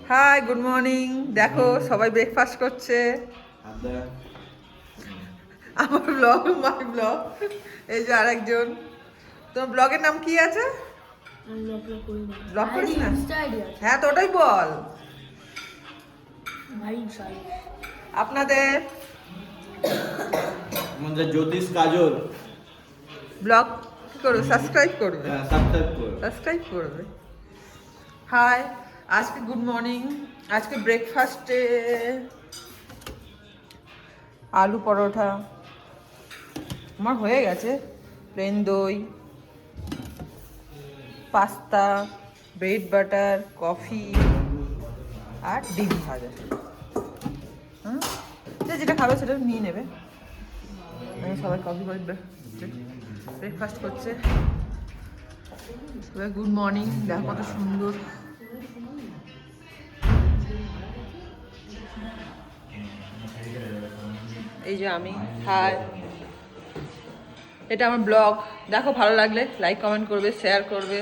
High, good morning. দেখো সবাই breakfast করছে। আমার ব্লগ, মাই ব্লগ। এই যে আরেকজন। তোমার ব্লগের নাম কি আছে? ব্লগ করিস না? হ্যাঁ, তো ওটাই বল। আপনাদের আমাদের জ্যোতিষ কাজল ব্লগ কি করবে? সাবস্ক্রাইব করবে। সাবস্ক্রাইব সাবস্ক্রাইব করবে। হাই, আজকে গুড মর্নিং। আজকে ব্রেকফাস্টে আলু পরোটা আমার হয়ে গেছে, প্লেন দই, পাস্তা, ব্রেড বাটার, কফি আর ডিম ভাজা। হুম, যেটা খাবে সেটা নিয়ে নেবে। আমি সবাই কফি করে ব্রেকফাস্ট করছে। Good morning. দেখো কত সুন্দর। এই যে আমি। হাই, এটা আমার ব্লগ। দেখো, ভালো লাগলে লাইক কমেন্ট করবে, শেয়ার করবে।